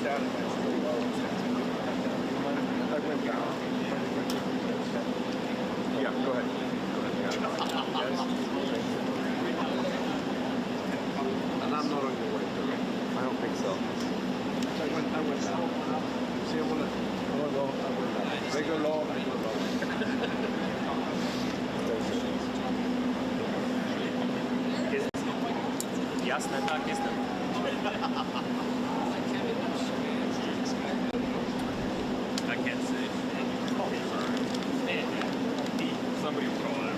Yeah, go ahead. And I'm not on your way. I don't think so. I went down. See, I want to go. They go low, I go low. Jasne, tak, jestem. I can't say. Somebody will call it.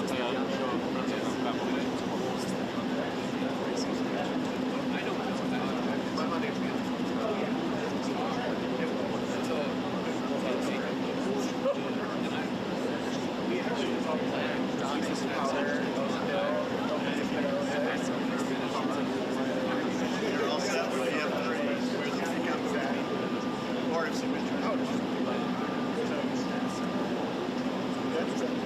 це що процес там You're all set with the F3. Where's the pickups at? Or if signature. That's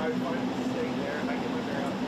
I find staying there, I can figure out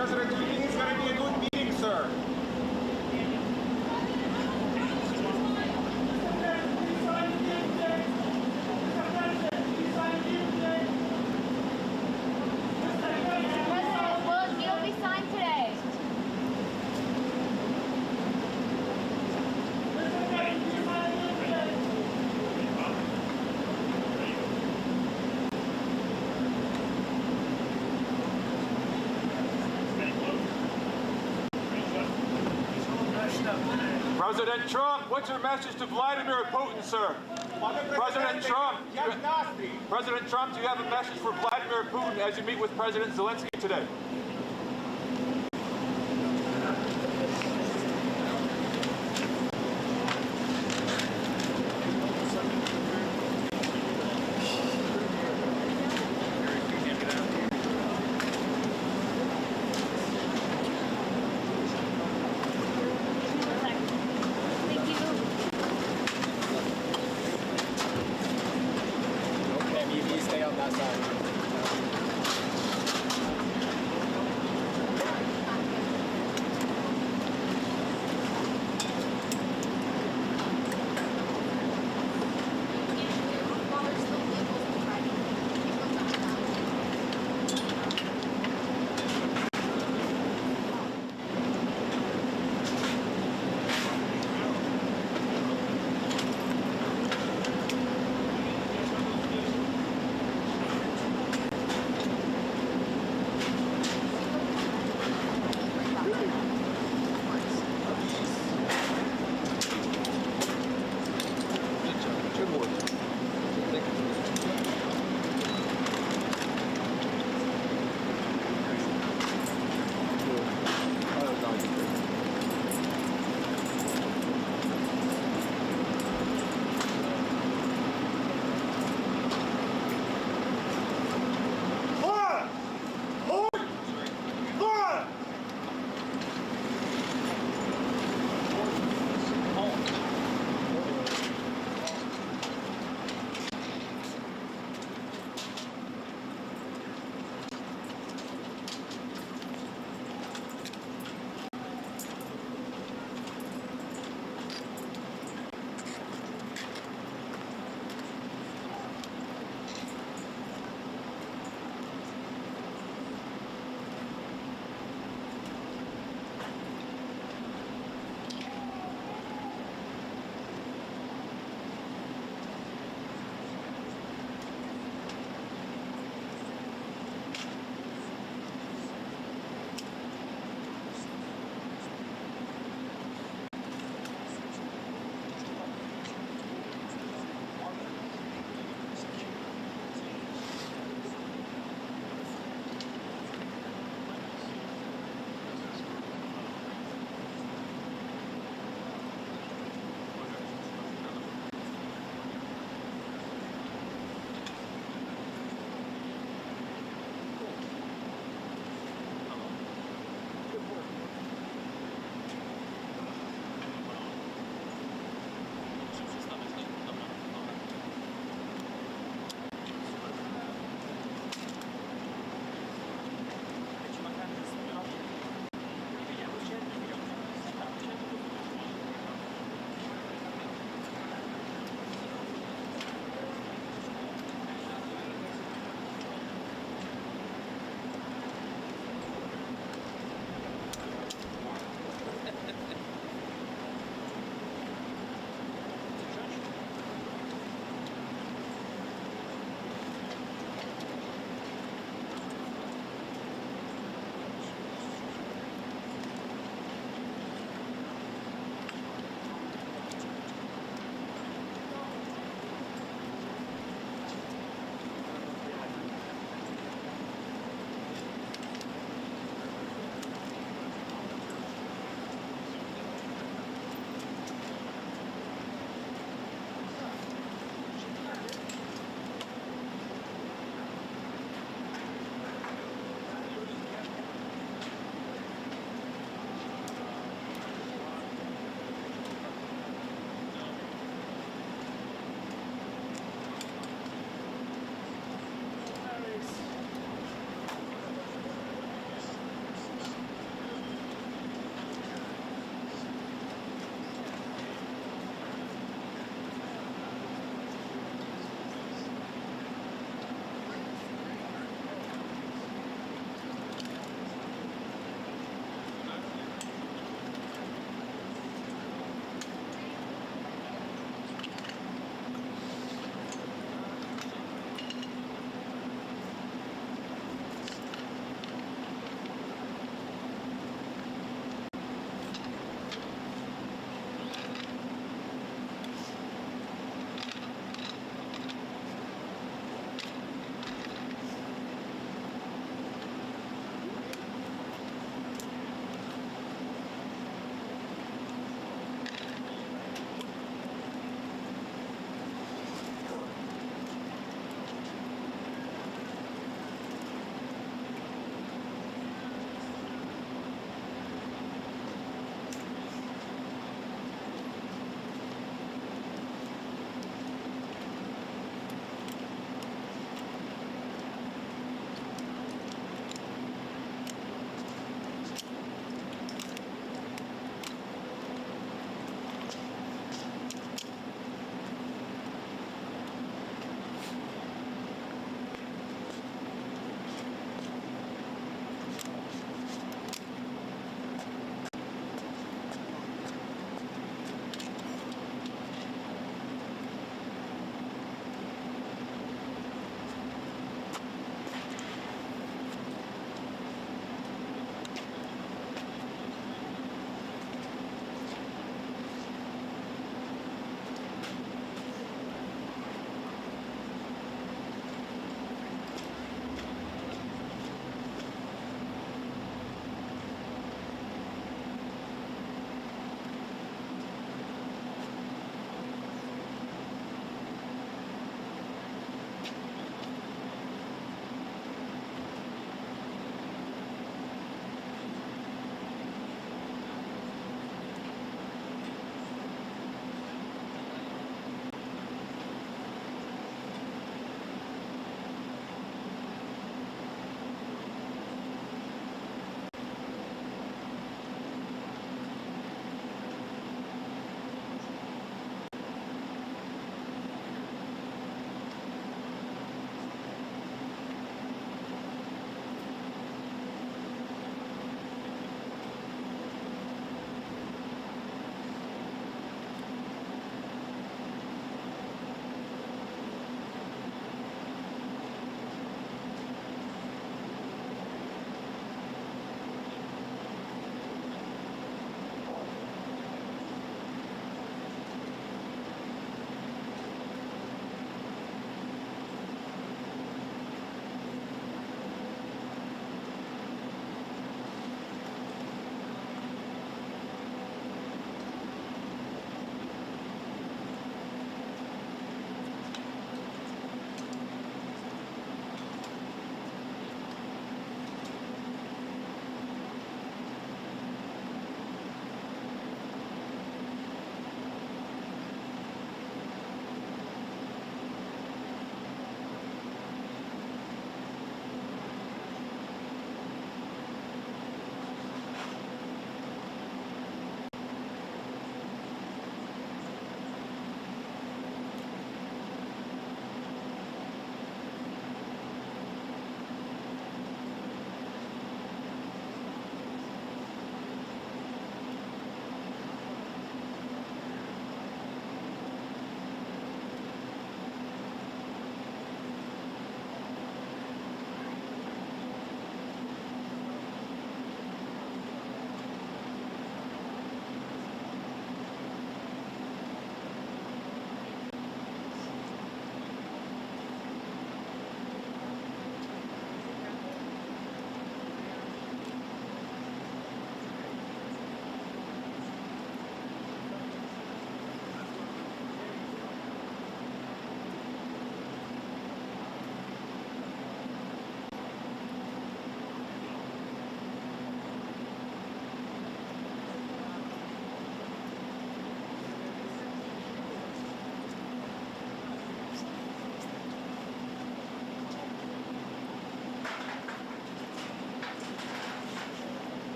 President, do you think it's going to be a good meeting, sir? President, will a deal be signed today? President Trump, what's your message to Vladimir Putin, sir? President Trump, do you have a message for Vladimir Putin as you meet with President Zelensky today?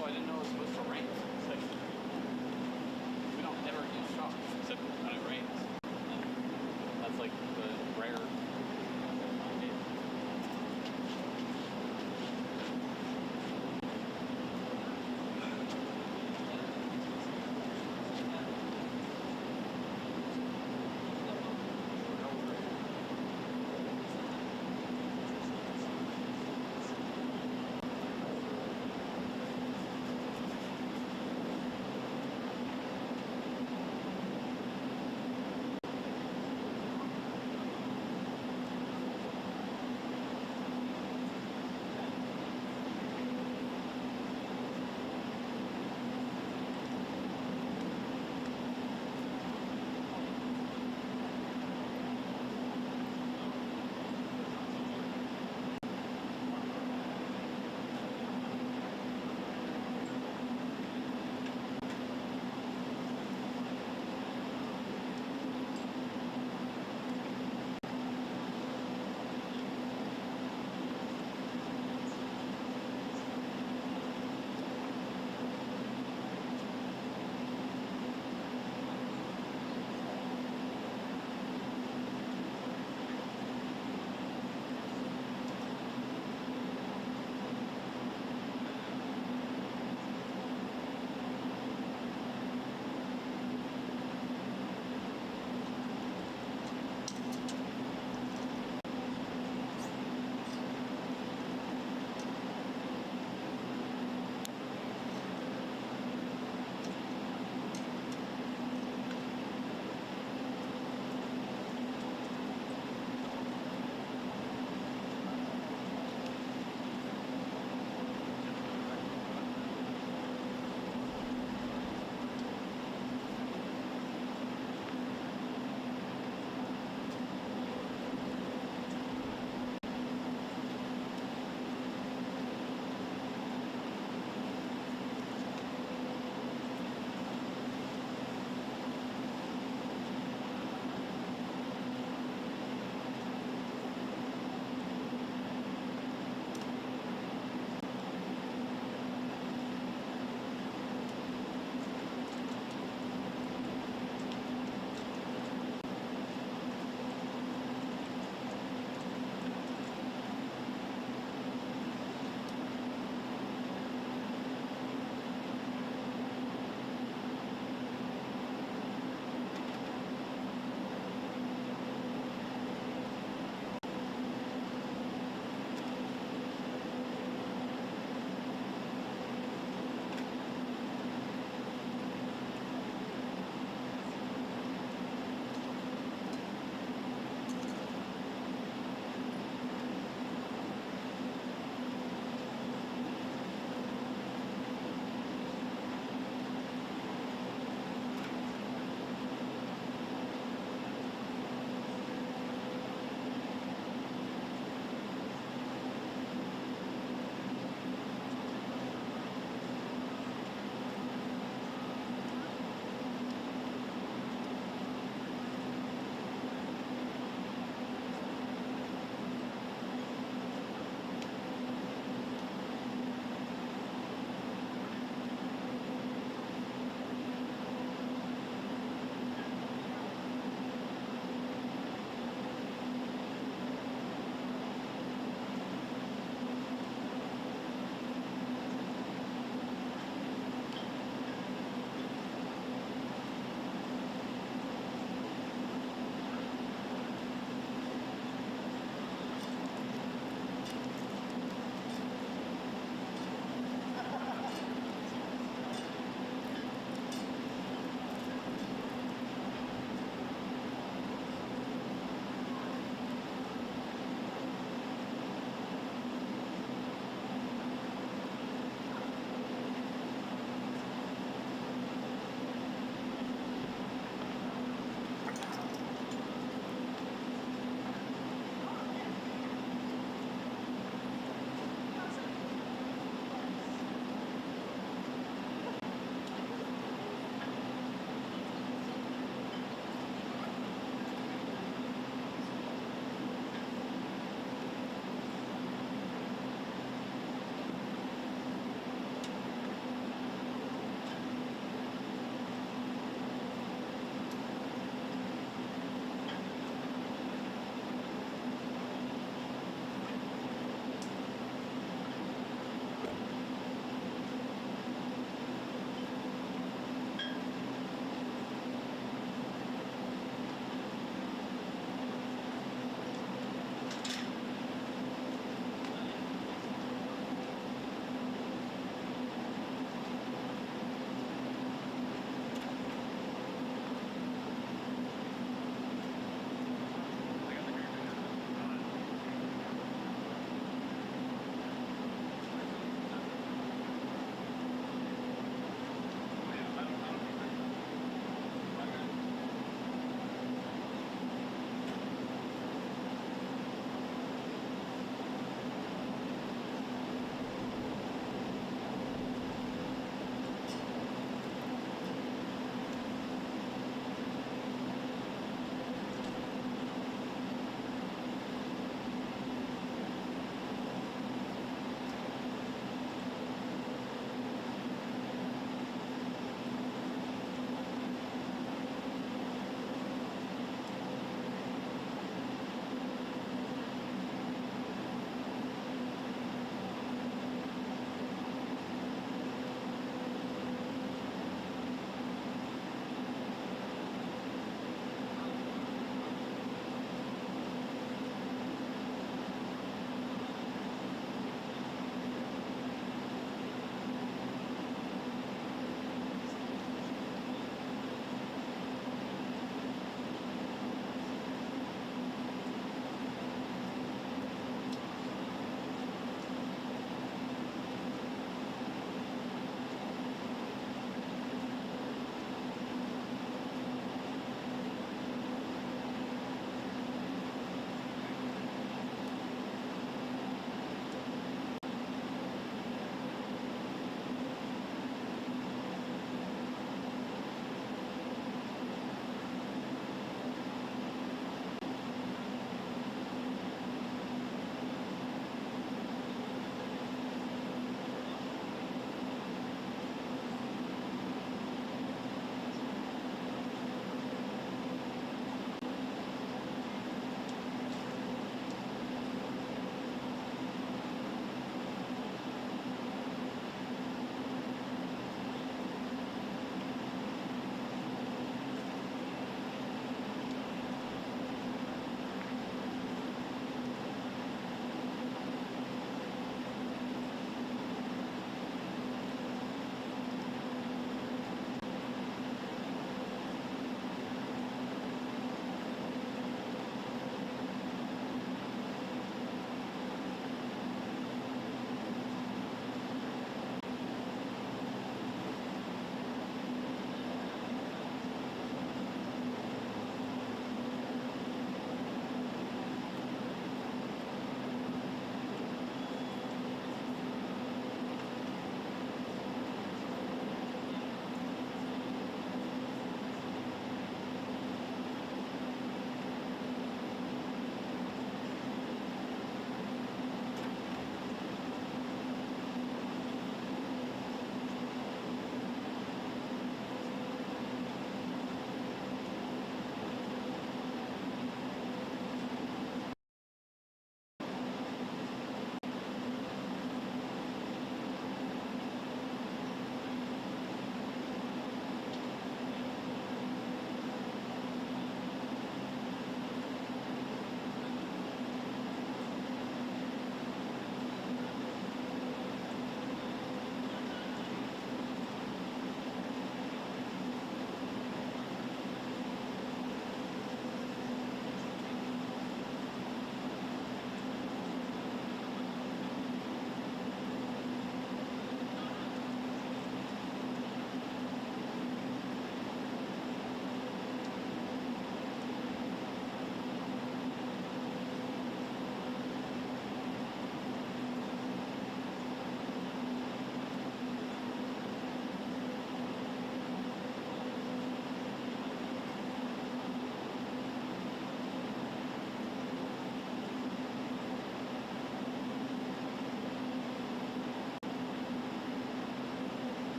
Also, I didn't know it was supposed to rain. We don't ever use shocks except when it rains. That's like the rare.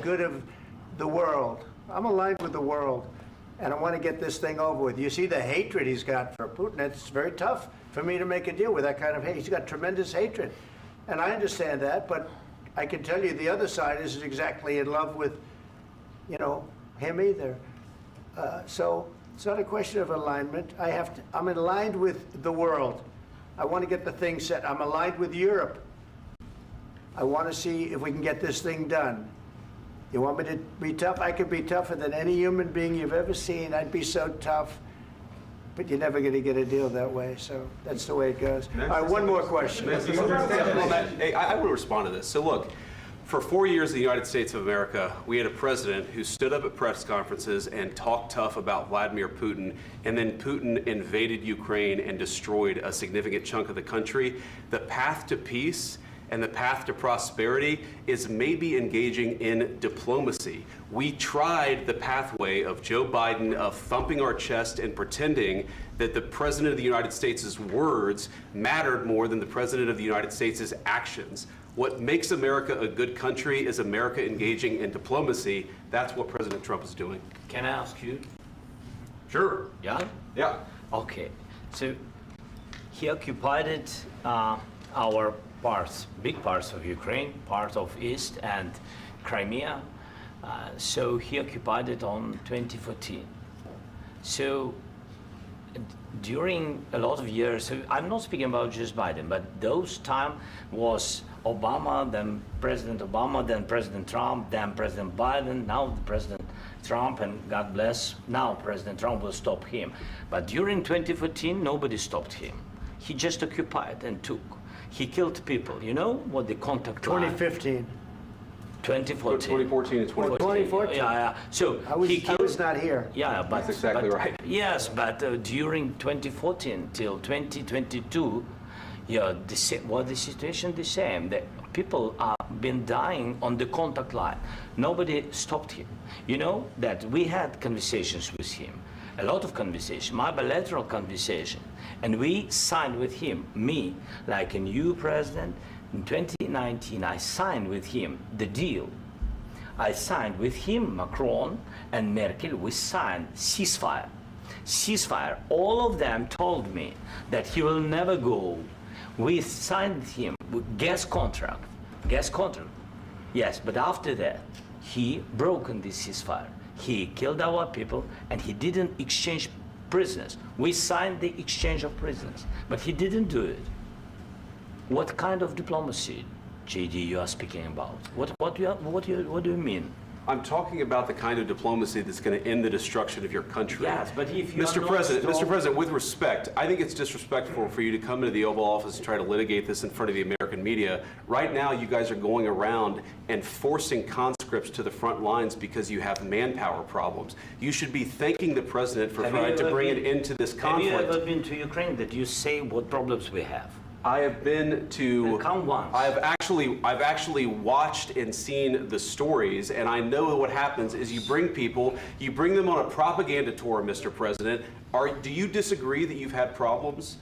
good of the world. I'm aligned with the world, and I want to get this thing over with. You see the hatred he's got for Putin. It's very tough for me to make a deal with that kind of hate. He's got tremendous hatred, and I understand that, but I can tell you the other side isn't exactly in love with, you know, him either. So it's not a question of alignment. I'm aligned with the world. I want to get the thing set. I'm aligned with Europe. I want to see if we can get this thing done. You want me to be tough? I could be tougher than any human being you've ever seen. I'd be so tough. But you're never going to get a deal that way. So that's the way it goes. All right, one more question. Hey, I want to respond to this. So look, for 4 years in the United States of America, we had a president who stood up at press conferences and talked tough about Vladimir Putin, and then Putin invaded Ukraine and destroyed a significant chunk of the country. The path to peace and the path to prosperity is maybe engaging in diplomacy. We tried the pathway of Joe Biden, of thumping our chest and pretending that the President of the United States' words mattered more than the President of the United States' actions. What makes America a good country is America engaging in diplomacy. That's what President Trump is doing. Can I ask you? Sure. Yeah? Yeah. Okay. So he occupied our parts, big parts of Ukraine, part of East and Crimea. So he occupied it on 2014. So during a lot of years, so I'm not speaking about just Biden, but those time was Obama, then President Obama, then President Trump, then President Biden, now President Trump, and God bless, now President Trump will stop him. But during 2014, nobody stopped him. He just occupied and took. He killed people. You know what the contact line? 2015. 2014. 2014 and 2014. 2014. Yeah. So I was not here. Yeah, but that's exactly right. Yes, but during 2014 till 2022, yeah, the situation the same. The people are been dying on the contact line. Nobody stopped him. You know that we had conversations with him, a lot of conversation, my bilateral conversation, and we signed with him, me, like a new president. In 2019, I signed with him the deal. I signed with him, Macron and Merkel, we signed ceasefire. Ceasefire. All of them told me that he will never go. We signed him with gas contract. Gas contract. Yes, but after that, he broken this ceasefire. He killed our people and he didn't exchange prisoners. We signed the exchange of prisoners, but he didn't do it. What kind of diplomacy, JD, you are speaking about? What do you mean? I'm talking about the kind of diplomacy that's going to end the destruction of your country. Yes, but if you Mr. President, with respect, I think it's disrespectful for you to come into the Oval Office and try to litigate this in front of the American media. Right now, you guys are going around and forcing conscripts to the front lines because you have manpower problems. You should be thanking the President for trying to bring an end to this conflict. Have you ever been to Ukraine that you say what problems we have? I have been to. Come once. I've actually watched and seen the stories, and I know what happens is you bring them on a propaganda tour, Mr. President. Do you disagree that you've had problems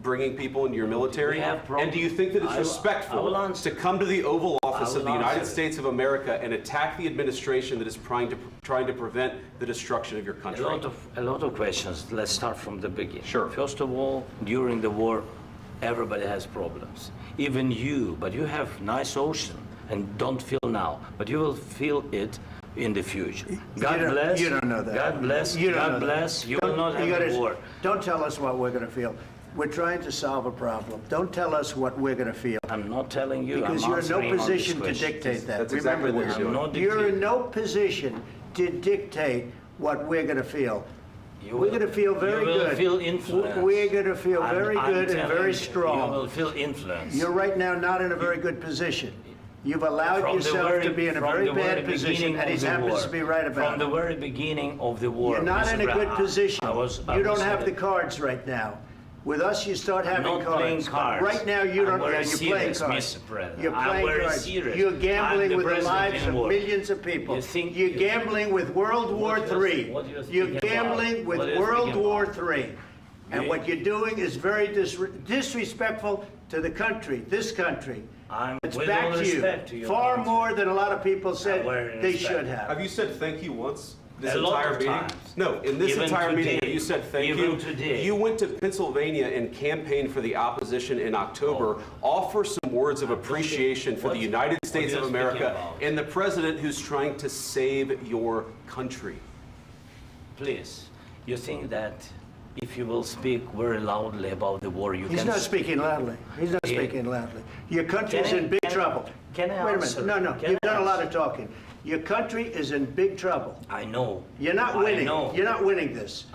bringing people into your military? And do you think that it's respectful to come to the Oval Office of the United States of America and attack the administration that is trying to prevent the destruction of your country? A lot of questions. Let's start from the beginning. Sure. First of all, during the war, everybody has problems, even you, but you have nice ocean and don't feel now, but you will feel it in the future. God bless. You don't know that. God bless. God bless. You will not have a war. Don't tell us what we're going to feel. We're trying to solve a problem. Don't tell us what we're going to feel. I'm not telling you. Because you're in no position to dictate that. That's exactly what you're doing. You're in no position to dictate what we're going to feel. We're going to feel very good. You will feel influence. We're going to feel very good and very strong. You will feel influence. You're right now not in a very good position. You've allowed yourself to be in a very bad position, and he happens to be right about it. From the very beginning of the war. You're not in a good position. You don't have the it. cards right now. With us, you start having I'm not cards. playing cards. Right now, you don't. You're playing cards. Mr. President. You're playing cards. Serious. You're gambling with the president lives of war. millions of people. You're gambling with World War III. You're gambling with World War III. And what you're doing is very disrespectful to the country, this country, It's with back all to respect to you. your Far country. more than a lot of people said Very they respect. should have. Have you said thank you once? This A lot entire of meeting? times. No, in this Even entire meeting, today. have you said thank Even you? today. You went to Pennsylvania and campaigned for the opposition in October. Offer some words of appreciation for the United States what of are you speaking America about? and the president who's trying to save your country. Please, you think that if you will speak very loudly about the war, you He's can... not speaking loudly. He's not Yeah. speaking loudly. Your country's Can I- in big can I- trouble. can I Wait a answer? minute. No, Can you've I done a lot answer? of talking. Your country is in big trouble. I know. You're not I winning. know. You're not winning this.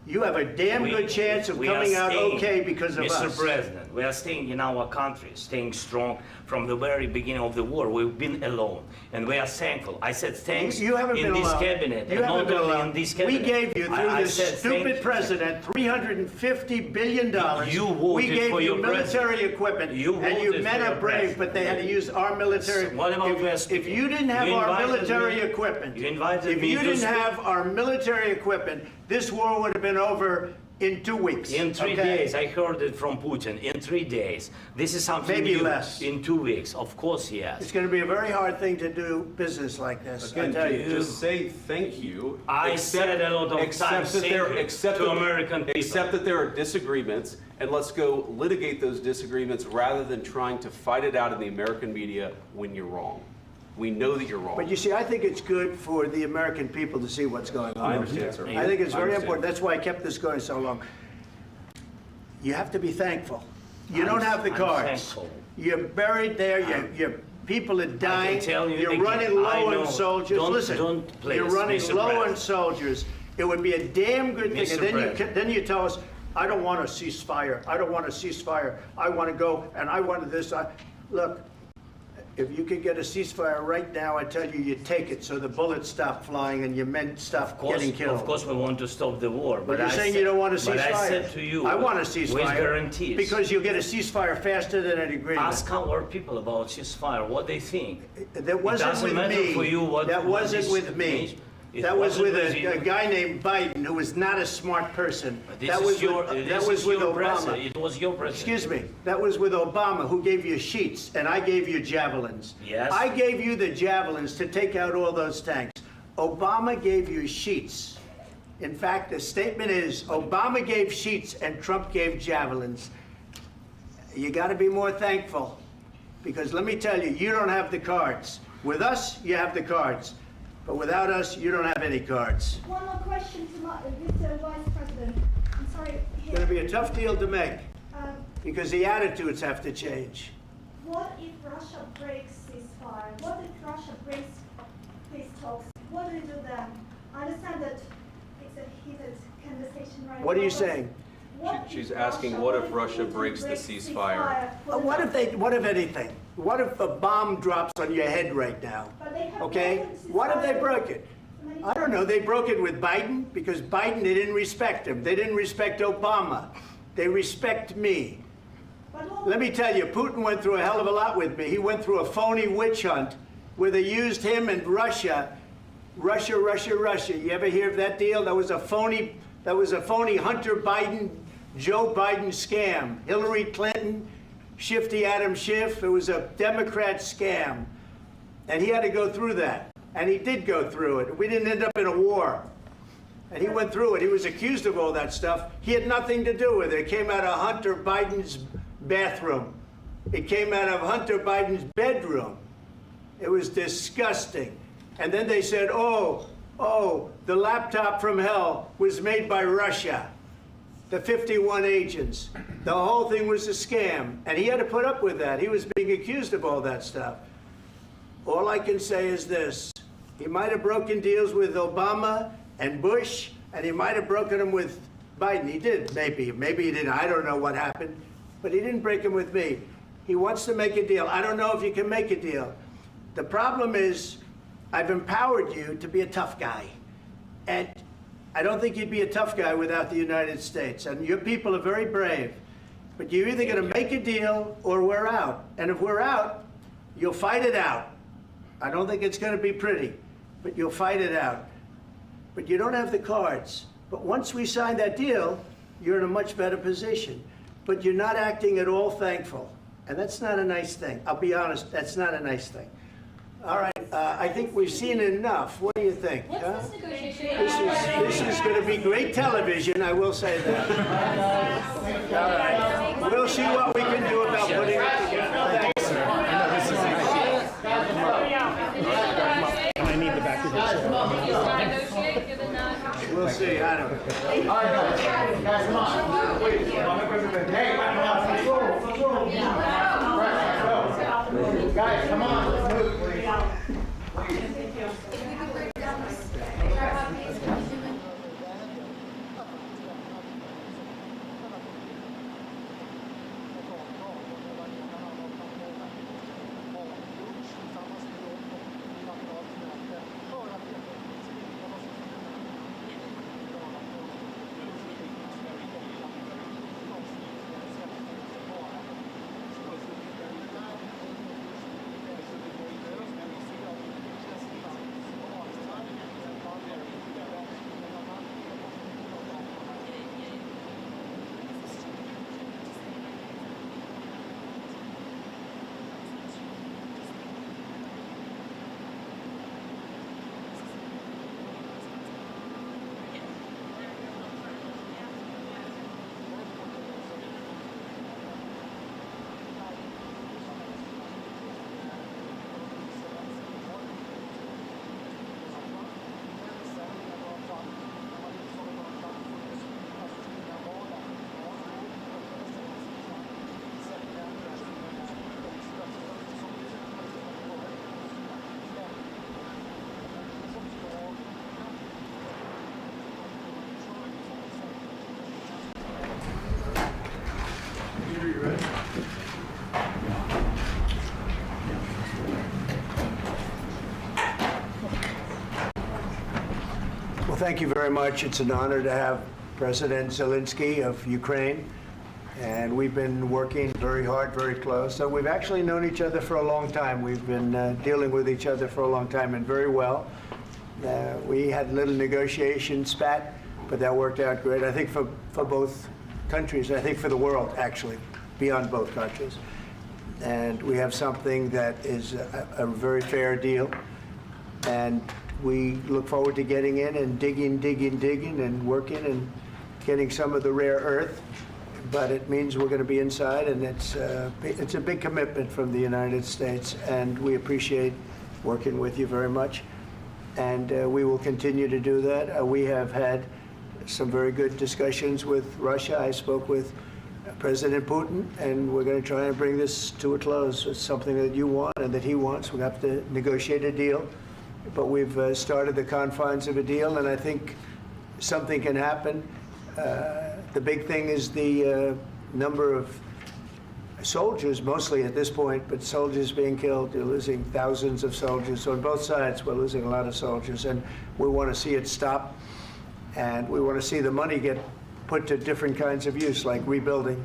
You have a damn good chance of we are coming out staying, okay because of Mr. us. President, we are staying in our country, staying strong from the very beginning of the war. We've been alone, and we are thankful. I said thanks You haven't in been this alone. cabinet, You and haven't not been only alone. in this We cabinet. gave you, through I this said thank stupid you. president, $350 billion. You voted we gave for you your military president. equipment, You and you voted men for are your brave, president. but they had to use our military. So what about if you didn't have You our invited military me- equipment, you invited if me you to didn't speak. have our military equipment, this war would have been over in 2 weeks. In 3 okay? days, I heard it from Putin. In 3 days, this is something Maybe new. less. In 2 weeks, of course, yes. It's going to be a very hard thing to do business like this. I Again, tell you. just say thank you. I said a lot of accept times that thank there- you accept to that- American people. Accept that there are disagreements, and let's go litigate those disagreements rather than trying to fight it out in the American media when you're wrong. We know that you're wrong. But you see, I think it's good for the American people to see what's going on. I understand, sir. I think it's I very understand. important. That's why I kept this going so long. You have to be thankful. You don't have the I'm cards. thankful. You're buried there. Your people are dying. tell you You're again, running low I know. on soldiers. Don't- Listen, don't, please, you're running Mr. low on President. soldiers. It would be a damn good thing. Mr. And then President. then you tell us, I don't want a ceasefire. I don't want a ceasefire. I want to go and I wanted this. Look, if you could get a ceasefire right now, I tell you take it so the bullets stop flying and your men stop getting killed. Of course, we want to stop the war. But you're I saying said- you don't want a ceasefire. But I said to you, I want a with ceasefire. guarantees. Because you'll get a ceasefire faster than an agreement. Ask our people about ceasefire, what they think. That wasn't doesn't with matter me. for you what- That what wasn't this with me. means. It That was wasn't with with you. a guy named Biden who was not a smart person. This That is was your, with, this that was is with your Obama. president. It was your president. Excuse me. That was with Obama, who gave you sheets, and I gave you javelins. Yes. I gave you the javelins to take out all those tanks. Obama gave you sheets. In fact, the statement is Obama gave sheets and Trump gave javelins. You got to be more thankful, because let me tell you, you don't have the cards. With us, you have the cards. But without us, you don't have any cards. One more question to Mr. Vice President. I'm sorry. It's going to be a tough deal to make, Um, because the attitudes have to change. what if Russia breaks ceasefire? What if Russia breaks peace talks? What do you do then? I understand that it's a heated conversation right now. What are you but saying? what She's if asking, what if Russia Putin breaks the ceasefire? What if anything? What if a bomb drops on your head right now? But they have Okay? broken ceasefire What if they broke it? many I don't know. They broke it with Biden because Biden, they didn't respect him. They didn't respect Obama. They respect me. But what- Let me tell you, Putin went through a hell of a lot with me. He went through a phony witch hunt where they used him and Russia. Russia. You ever hear of that deal? That was a phony Hunter Biden, Joe Biden scam. Hillary Clinton, Shifty Adam Schiff. It was a Democrat scam. And he had to go through that. And he did go through it. We didn't end up in a war. And he went through it. He was accused of all that stuff. He had nothing to do with it. It came out of Hunter Biden's bathroom. It came out of Hunter Biden's bedroom. It was disgusting. And then they said, oh, the laptop from hell was made by Russia. The 51 agents. The whole thing was a scam. And he had to put up with that. He was being accused of all that stuff. All I can say is this. He might have broken deals with Obama and Bush, and he might have broken them with Biden. He did, maybe. Maybe he didn't. I don't know what happened. But he didn't break them with me. He wants to make a deal. I don't know if you can make a deal. The problem is, I've empowered you to be a tough guy. And I don't think you'd be a tough guy without the United States. And your people are very brave. But you're either going to make a deal or we're out. And if we're out, you'll fight it out. I don't think it's going to be pretty, but you'll fight it out. But you don't have the cards. But once we sign that deal, you're in a much better position. But you're not acting at all thankful. And that's not a nice thing. I'll be honest, that's not a nice thing. All right, I think we've seen enough. What do you think? Huh? This is going to be great television, I will say that. All right. We'll see what we can do about putting it together. Thanks, sir. I need the back of the chair. We'll see. I don't know. All right, guys, come on. Hey, guys, come on. Let's move, please. Well, thank you very much. It's an honor to have President Zelensky of Ukraine, and we've been working very hard, very close. So we've actually known each other for a long time. We've been dealing with each other for a long time and very well. We had a little negotiation spat, but that worked out great. I think for both countries, I think for the world, actually, beyond both countries. And we have something that is a very fair deal. And we look forward to getting in and digging and working and getting some of the rare earth. But it means we're going to be inside, and it's a big commitment from the United States, and we appreciate working with you very much. And we will continue to do that. We have had some very good discussions with Russia. I spoke with President Putin, and we're going to try and bring this to a close. It's something that you want and that he wants. We have to negotiate a deal. But we've started the confines of a deal, and I think something can happen. The big thing is the number of soldiers, mostly at this point, but soldiers being killed. They're losing thousands of soldiers. So on both sides, we're losing a lot of soldiers, and we want to see it stop. And we want to see the money get put to different kinds of use, like rebuilding.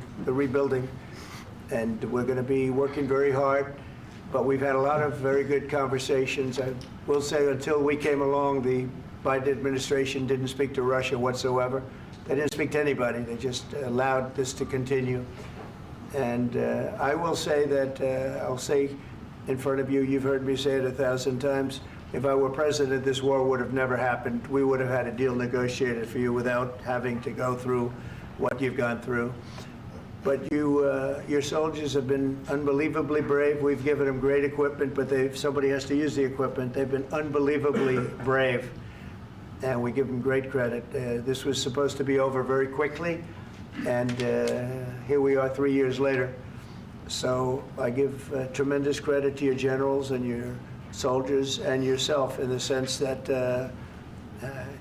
And we're going to be working very hard. But we've had a lot of very good conversations. I will say until we came along, the Biden administration didn't speak to Russia whatsoever. They didn't speak to anybody. They just allowed this to continue. And I will say that, I'll say in front of you, you've heard me say it 1,000 times, if I were president, this war would have never happened. We would have had a deal negotiated for you without having to go through what you've gone through. But your soldiers have been unbelievably brave. We've given them great equipment, but somebody has to use the equipment. They've been unbelievably brave, and we give them great credit. This was supposed to be over very quickly, and here we are 3 years later. So I give tremendous credit to your generals and your soldiers and yourself in the sense that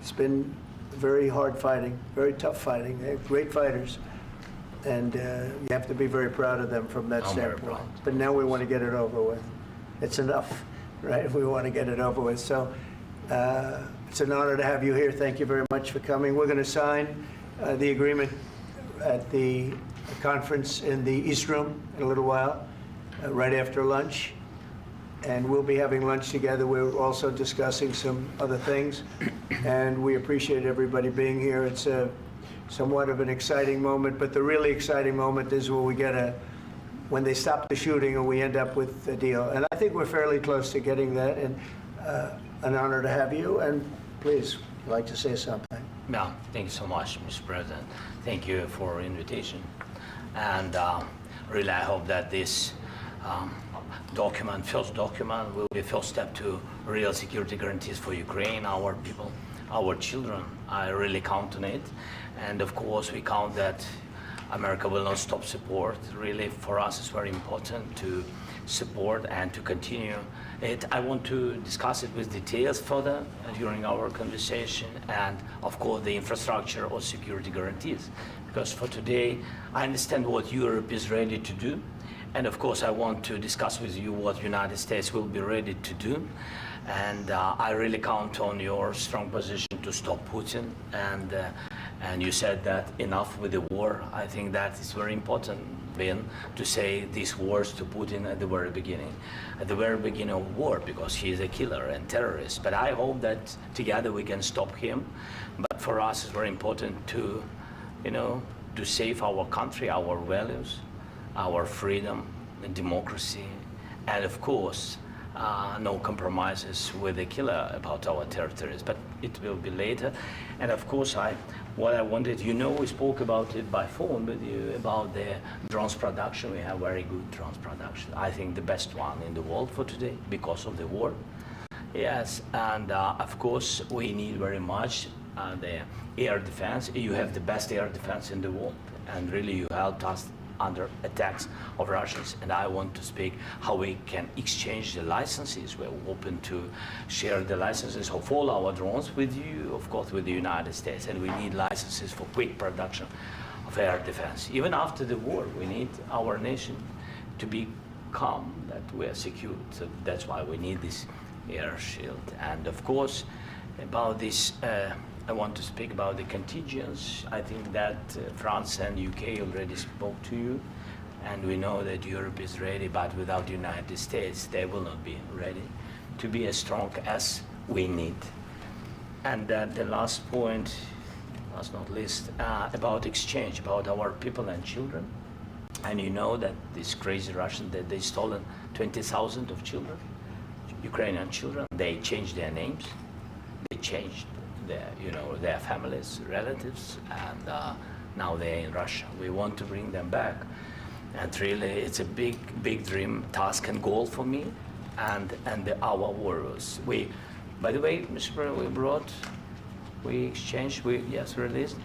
it's been very hard fighting, very tough fighting. They're great fighters. And you have to be very proud of them from that standpoint. But now we want to get it over with. It's enough, right? We want to get it over with. So it's an honor to have you here. Thank you very much for coming. We're going to sign the agreement at the conference in the East Room in a little while, right after lunch. And we'll be having lunch together. We're also discussing some other things. And we appreciate everybody being here. It's somewhat of an exciting moment, but the really exciting moment is when we get when they stop the shooting and we end up with a deal. And I think we're fairly close to getting that, and an honor to have you. And please, you'd like to say something? Yeah, thank you so much, Mr. President. Thank you for invitation. And really, I hope that this first document, will be a first step to real security guarantees for Ukraine, our people, our children. I really count on it. And of course, we count that America will not stop support. Really, for us, it's very important to support and to continue it. I want to discuss it with details further during our conversation, and of course the infrastructure or security guarantees, because for today I understand what Europe is ready to do, and of course I want to discuss with you what United States will be ready to do, and I really count on your strong position to stop Putin, and you said that enough with the war. I think that is very important, Ben, to say these words to Putin at the very beginning of war, because he is a killer and terrorist. But I hope that together we can stop him. But for us, it's very important to, to save our country, our values, our freedom and democracy, and of course, no compromises with the killer about our territories. But it will be later. And of course, what I wanted, we spoke about it by phone with you, about the drones production. We have very good drones production. I think the best one in the world for today because of the war. Yes, and of course, we need very much the air defense. You have the best air defense in the world, and really you helped us under attacks of Russians, and I want to speak how we can exchange the licenses. We're open to share the licenses of all our drones with you, of course, with the United States, and we need licenses for quick production of air defense. Even after the war, we need our nation to be calm, that we are secure. So that's why we need this air shield. And of course, about this, I want to speak about the contingents. I think that France and UK already spoke to you, and we know that Europe is ready, but without the United States, they will not be ready to be as strong as we need. And the last point, last not least, about exchange, about our people and children. And you know that this crazy Russian, that they stolen 20,000 of children, Ukrainian children. They changed their names, they changed their families, relatives, and now they're in Russia. We want to bring them back, and really, it's a big dream, task, and goal for me, and our warriors. By the way, Mr. President, we released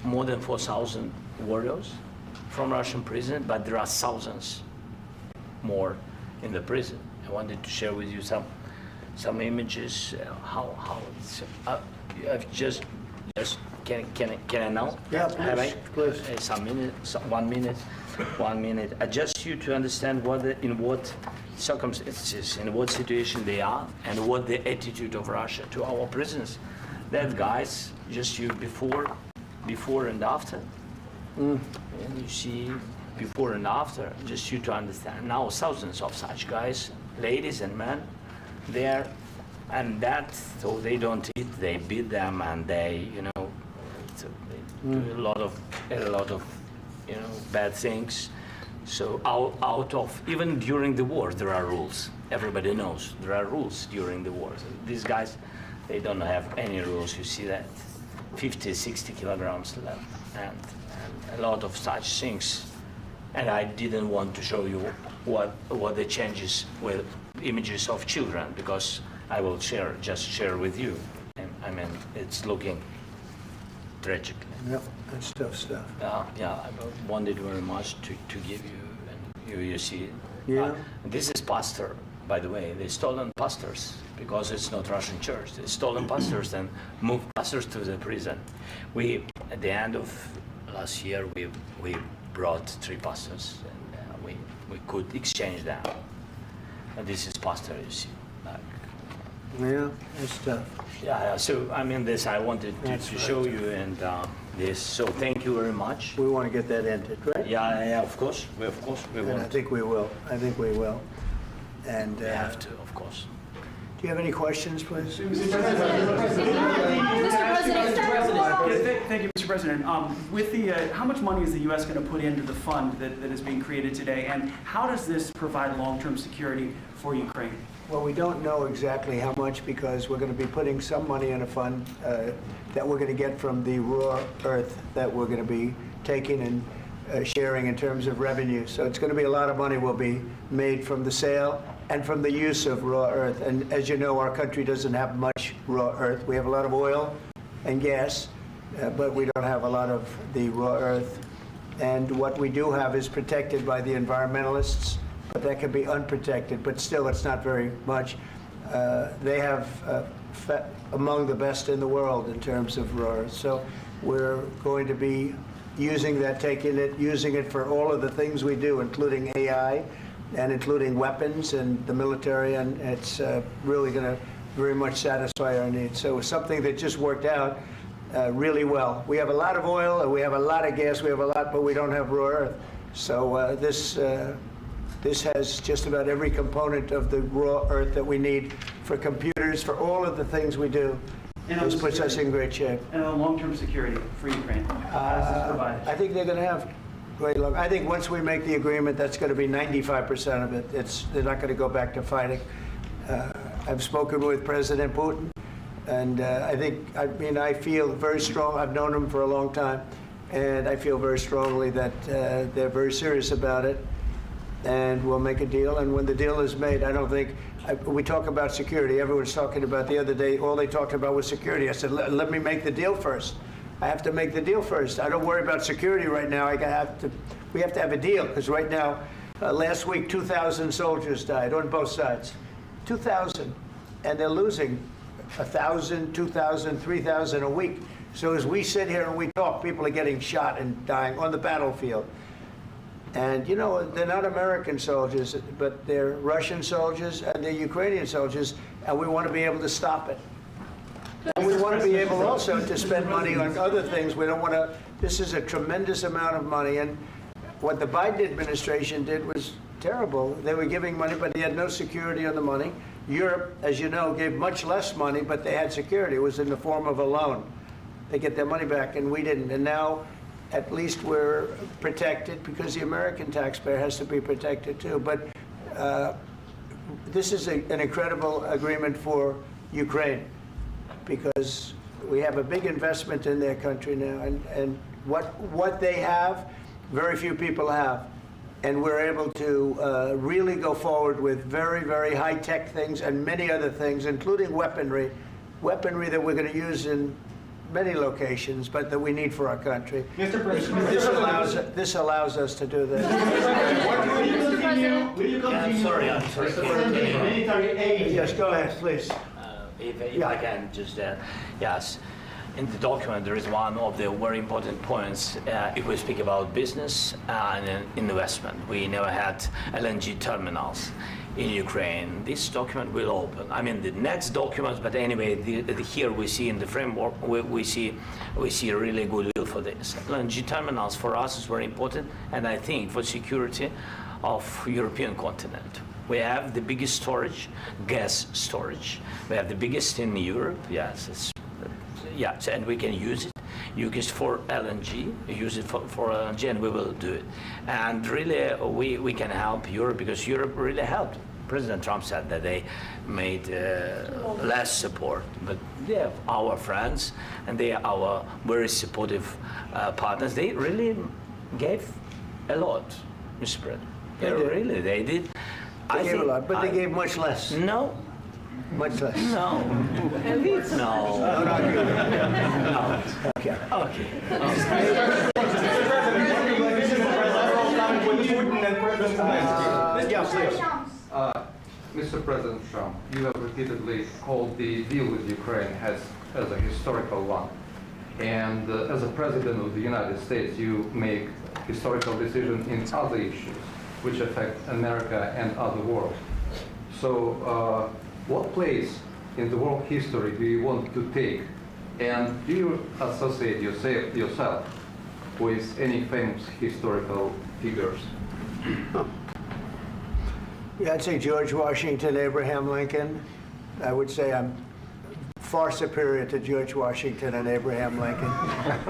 more than 4,000 warriors from Russian prison, but there are thousands more in the prison. I wanted to share with you some images. How it's. Just can I now? Yeah, please. One minute. I just you to understand in what circumstances, in what situation they are, and what the attitude of Russia to our prisoners. That guys, just you before and after. And you see before and after, just you to understand. Now thousands of such guys, ladies and men, there. And so they don't eat, they beat them, and they do a lot of bad things. So out of, even during the war, there are rules. Everybody knows there are rules during the war. So these guys, they don't have any rules. You see that 50, 60 kilograms left, and a lot of such things. And I didn't want to show you what the changes with images of children, because I will just share with you. And I mean, it's looking tragic. Yep, that's tough stuff. Yeah, I wanted very much to give you, and you see. Yeah. This is pastor, by the way. They stolen pastors, because it's not Russian church. They stolen pastors and moved pastors to the prison. At the end of last year, we brought 3 pastors, and we could exchange them. And this is pastor, you see. Yeah, that's tough. Yeah, so I mean, this I wanted to show you, and this. So thank you very much. We want to get that ended, right? Yeah, of course. We And want. I think we will. And We have to, of course. you have any questions, please? Thank you, Mr. President. With the, how much money is the U.S. going to put into the fund that is being created today, and how does this provide long-term security for Ukraine? Well, we don't know exactly how much because we're going to be putting some money in a fund that we're going to get from the raw earth that we're going to be taking and sharing in terms of revenue. So it's going to be a lot of money will be made from the sale and from the use of raw earth. And as you know, our country doesn't have much raw earth. We have a lot of oil and gas, but we don't have a lot of the raw earth. And what we do have is protected by the environmentalists, but that can be unprotected. But still, it's not very much. They have among the best in the world in terms of raw earth. So we're going to be using that, using it for all of the things we do, including AI and including weapons and the military, and it's really going to very much satisfy our needs. So it's something that just worked out really well. We have a lot of oil, and we have a lot of gas, we have a lot, but we don't have raw earth. So this has just about every component of the raw earth that we need for computers, for all of the things we do. This puts us in great shape. And on long-term security for Ukraine, how does this provide? I think they're going to have great luck. I think once we make the agreement, that's going to be 95% of it. They're not going to go back to fighting. I've spoken with President Putin, and I feel very strong. I've known him for a long time, and I feel very strongly that they're very serious about it, and we'll make a deal. And when the deal is made, I don't think we talk about security. Everyone's talking about the other day, all they talked about was security. I said, let me make the deal first. I have to make the deal first. I don't worry about security right now. We have to have a deal, because right now, last week, 2,000 soldiers died on both sides. 2,000. And they're losing 1,000, 2,000, 3,000 a week. So as we sit here and we talk, people are getting shot and dying on the battlefield. And, you know, they're not American soldiers, but they're Russian soldiers and they're Ukrainian soldiers, and we want to be able to stop it. And we want to be able also to spend money on other things. We don't want to, this is a tremendous amount of money, and what the Biden administration did was terrible. They were giving money, but they had no security on the money. Europe, as you know, gave much less money, but they had security. It was in the form of a loan. They get their money back, and we didn't. And now, at least we're protected, because the American taxpayer has to be protected too. But this is an incredible agreement for Ukraine, because we have a big investment in their country now, and what they have, very few people have. And we're able to really go forward with very, very high-tech things and many other things, including weaponry that we're going to use in many locations, but that we need for our country. Mr. President, This allows us to do that. I'm sorry. Military aid. Yes, go ahead, please. If I can just, yes. In the document, there is one of the very important points. If we speak about business and investment, we never had LNG terminals in Ukraine. This document will open. I mean, the next documents, but anyway, here we see in the framework, we see a really good deal for this. LNG terminals for us is very important, and I think for security of European continent. We have the biggest storage, gas storage. We have the biggest in Europe, yes. Yes, and we can use it for LNG, use it for LNG, and we will do it. And really, we can help Europe, because Europe really helped. President Trump said that they made less support, but they are our friends, and they are our very supportive partners. They really gave a lot, Mr. President. They did. They gave a lot, but they gave much less. No. Much less. No. No. No. Okay. Okay. Mr. President Trump, you have repeatedly called the deal with Ukraine as a historical one. And as a President of the United States, you make historical decisions in other issues which affect America and other world. So what place in the world history do you want to take? And do you associate yourself with any famous historical figures? Yeah, I'd say George Washington, Abraham Lincoln, I would say I'm far superior to George Washington and Abraham Lincoln.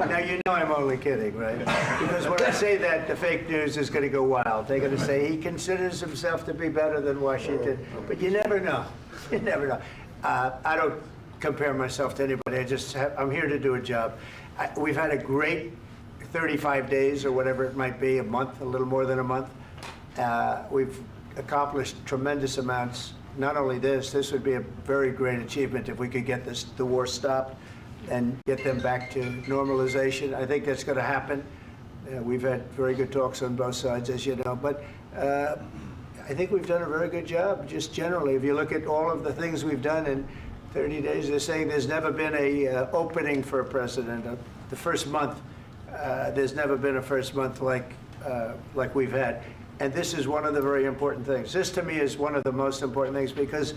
Now, you know I'm only kidding, right? Because when I say that, the fake news is going to go wild. They're going to say he considers himself to be better than Washington. But you never know. You never know. I don't compare myself to anybody. I'm here to do a job. We've had a great 35 days or whatever it might be, a month, a little more than a month. We've accomplished tremendous amounts. Not only this would be a very great achievement if we could get the war stopped and get them back to normalization. I think that's going to happen. We've had very good talks on both sides, as you know, but I think we've done a very good job, just generally. If you look at all of the things we've done in 30 days, they're saying there's never been a opening for a president. The first month, there's never been a first month like we've had. And this is one of the very important things. This, to me, is one of the most important things because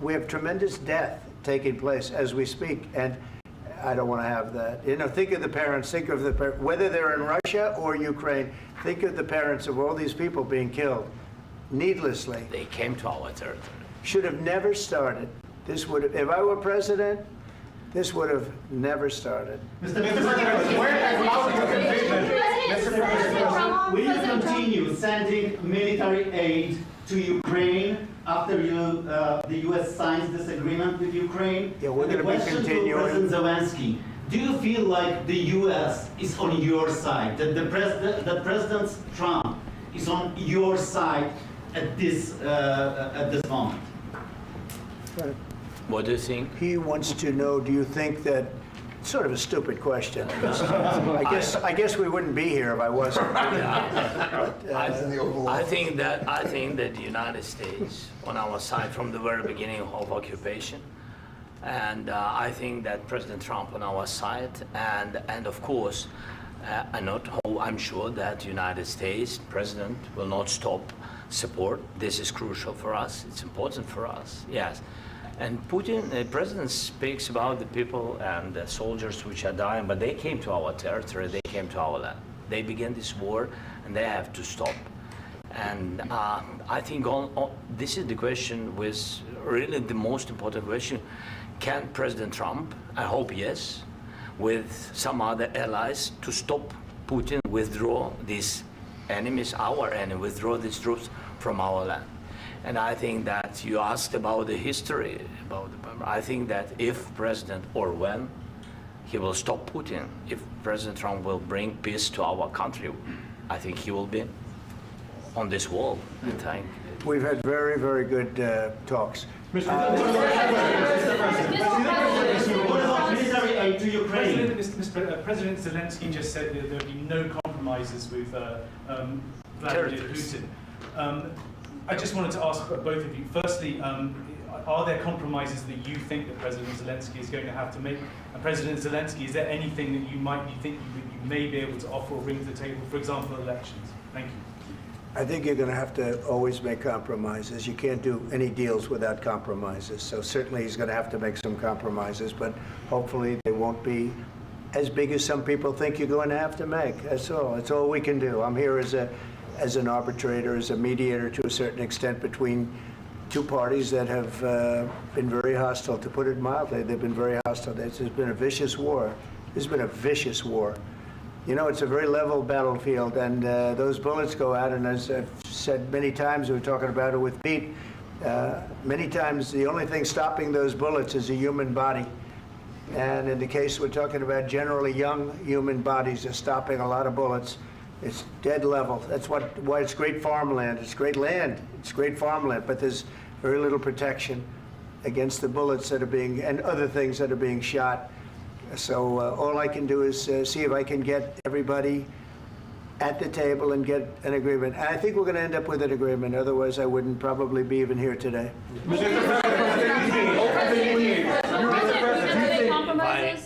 we have tremendous death taking place as we speak, and I don't want to have that. You know, think of the parents, whether they're in Russia or Ukraine, think of the parents of all these people being killed needlessly. They came to our territory. Should have never started. This would have, if I were president, this would have never started. Mr. President, where has out your conviction? Mr. President, will you continue sending military aid to Ukraine after the U.S. signs this agreement with Ukraine? Yeah, we're going to be continuing. To President Zelensky, do you feel like the U.S. is on your side, that President Trump is on your side at this moment? Right. What do you think? He wants to know, do you think that, sort of a stupid question. I guess we wouldn't be here if I wasn't. I think that the United States on our side from the very beginning of occupation, and I think that President Trump on our side, and of course, I'm sure that the United States President will not stop support. This is crucial for us. It's important for us. Yes. And Putin, the president speaks about the people and the soldiers which are dying, but they came to our territory, they came to our land. They began this war, and they have to stop. And I think this is the question, with really the most important question. Can President Trump, I hope yes, with some other allies, to stop Putin, withdraw these enemies, our enemy, withdraw these troops from our land? And I think that you asked about the history, I think that if President, or when, he will stop Putin, if President Trump will bring peace to our country, I think he will be on this wall. I think. We've had very, very good talks. What about military aid to Ukraine? President Zelensky just said that there would be no compromises with Vladimir Putin. I just wanted to ask both of you, firstly, are there compromises that you think that President Zelensky is going to have to make? And President Zelensky, is there anything that you might be thinking that you may be able to offer or bring to the table, for example, elections? Thank you. I think you're going to have to always make compromises. You can't do any deals without compromises. So certainly he's going to have to make some compromises, but hopefully they won't be as big as some people think you're going to have to make. That's all. That's all we can do. I'm here as an arbitrator, as a mediator to a certain extent between two parties that have been very hostile, to put it mildly. They've been very hostile. There's been a vicious war. There's been a vicious war. You know, it's a very level battlefield, and those bullets go out, and as I've said many times, we were talking about it with Pete, many times the only thing stopping those bullets is a human body. And in the case we're talking about, generally young human bodies are stopping a lot of bullets. It's dead level. That's why it's great farmland. It's great land. It's great farmland, but there's very little protection against the bullets that are being, and other things that are being shot. So all I can do is see if I can get everybody at the table and get an agreement. And I think we're going to end up with an agreement. Otherwise, I wouldn't probably be even here today.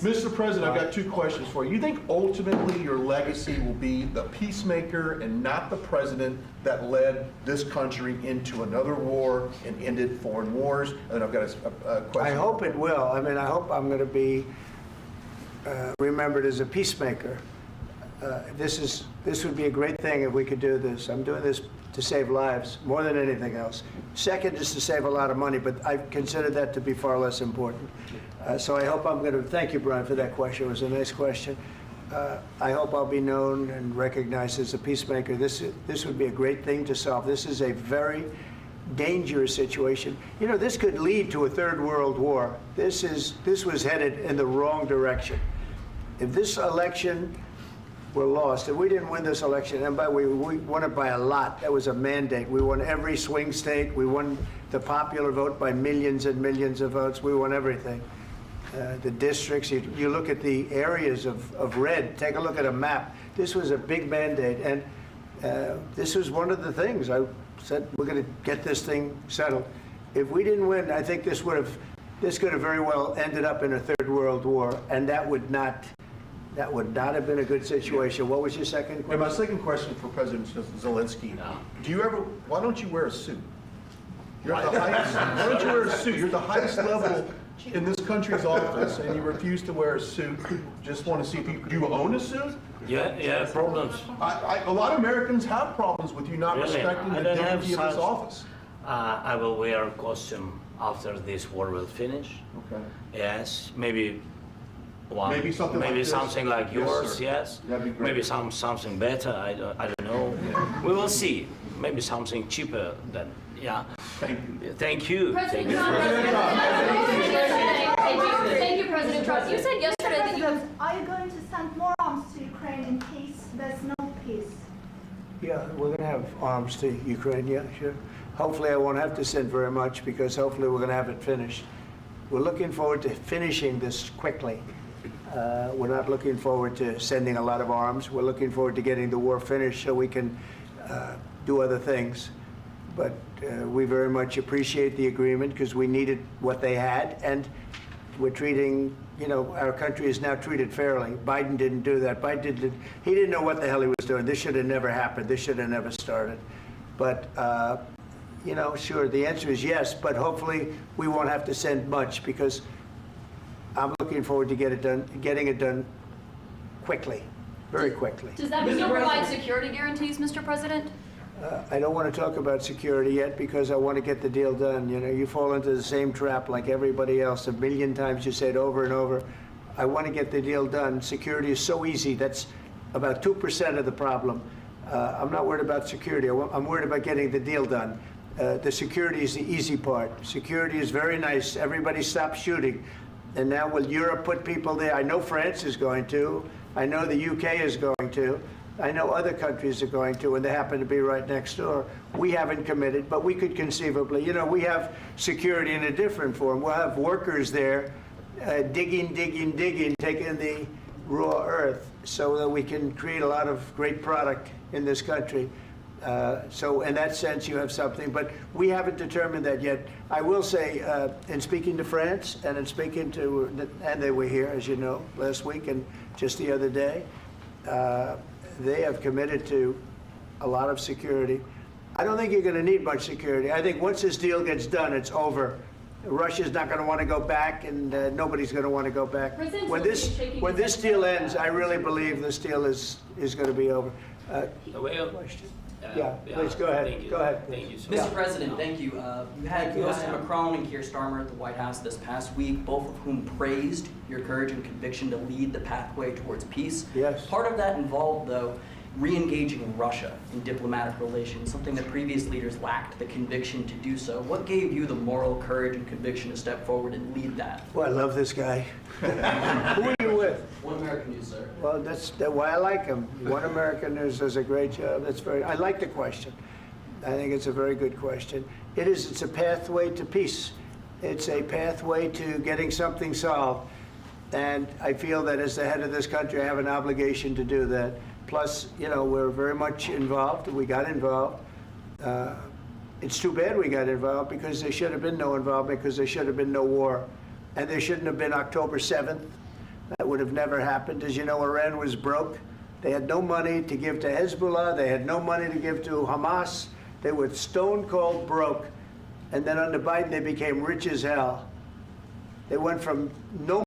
Mr. President, I've got two questions for you. You think ultimately your legacy will be the peacemaker and not the president that led this country into another war and ended foreign wars? And I've got a question. I hope it will. I mean, I hope I'm going to be remembered as a peacemaker. This would be a great thing if we could do this. I'm doing this to save lives more than anything else. Second is to save a lot of money, but I consider that to be far less important. So I hope I'm going to thank you, Brian, for that question. It was a nice question. I hope I'll be known and recognized as a peacemaker. This would be a great thing to solve. This is a very dangerous situation. You know, this could lead to a third world war. This was headed in the wrong direction. If this election were lost, if we didn't win this election, and by the way, we won it by a lot. That was a mandate. We won every swing state. We won the popular vote by millions and millions of votes. We won everything. The districts, you look at the areas of red, take a look at a map. This was a big mandate, and this was one of the things. I said, we're going to get this thing settled. If we didn't win, I think this could have very well ended up in a third world war, and that would not have been a good situation. What was your second question? And my second question for President Zelensky, why don't you wear a suit? You're at the highest, why don't you wear a suit? You're at the highest level in this country's office, and you refuse to wear a suit. Just want to see if do you own a suit? Yeah, problems. A lot of Americans have problems with you not respecting the dignity of this office. I will wear a costume after this war will finish. Okay. Yes, maybe one. Maybe something like this. Something like yours. Yes. That'd be great. Maybe something better. I don't know. Yeah. We will see. Maybe something cheaper than. Yeah. Thank you. Thank you. President Trump. Thank you, President Trump. You said yesterday that you. Are you going to send more arms to Ukraine in case there's no peace? Yeah, we're going to have arms to Ukraine, yeah, sure. Hopefully I won't have to send very much because hopefully we're going to have it finished. We're looking forward to finishing this quickly. We're not looking forward to sending a lot of arms. We're looking forward to getting the war finished so we can do other things. But we very much appreciate the agreement because we needed what they had, and we're treating, you know, our country is now treated fairly. Biden didn't do that. He didn't know what the hell he was doing. This should have never happened. This should have never started. But, you know, sure, the answer is yes, but hopefully we won't have to send much because I'm looking forward to getting it done quickly, very quickly. Does that mean you'll provide security guarantees, Mr. President? I don't want to talk about security yet because I want to get the deal done. You know, you fall into the same trap like everybody else. A million times you say it over and over. I want to get the deal done. Security is so easy. That's about 2% of the problem. I'm not worried about security. I'm worried about getting the deal done. The security is the easy part. Security is very nice. Everybody stopped shooting. And now will Europe put people there? I know France is going to. I know the UK is going to. I know other countries are going to, and they happen to be right next door. We haven't committed, but we could conceivably. You know, we have security in a different form. We'll have workers there digging, taking the raw earth so that we can create a lot of great product in this country. So in that sense, you have something, but we haven't determined that yet. I will say, in speaking to France and in speaking to, and they were here, as you know, last week and just the other day, they have committed to a lot of security. I don't think you're going to need much security. I think once this deal gets done, it's over. Russia's not going to want to go back, and nobody's going to want to go back. When this deal ends, I really believe this deal is going to be over. Question? Yeah, please go ahead. Go ahead. Thank you, Mr. President, thank you. You had Mr. Macron and Keir Starmer at the White House this past week, both of whom praised your courage and conviction to lead the pathway towards peace. Yes. Part of that involved, though, re-engaging Russia in diplomatic relations, something that previous leaders lacked the conviction to do so. What gave you the moral courage and conviction to step forward and lead that? Well, I love this guy. Who are you with? One American News, sir. Well, that's why I like him. One American News does a great job. I like the question. I think it's a very good question. It's a pathway to peace. It's a pathway to getting something solved. And I feel that as the head of this country, I have an obligation to do that. Plus, you know, we're very much involved. We got involved. It's too bad we got involved because there should have been no involvement because there should have been no war. And there shouldn't have been October 7th. That would have never happened. As you know, Iran was broke. They had no money to give to Hezbollah. They had no money to give to Hamas. They were stone cold broke. And then under Biden, they became rich as hell. They went from no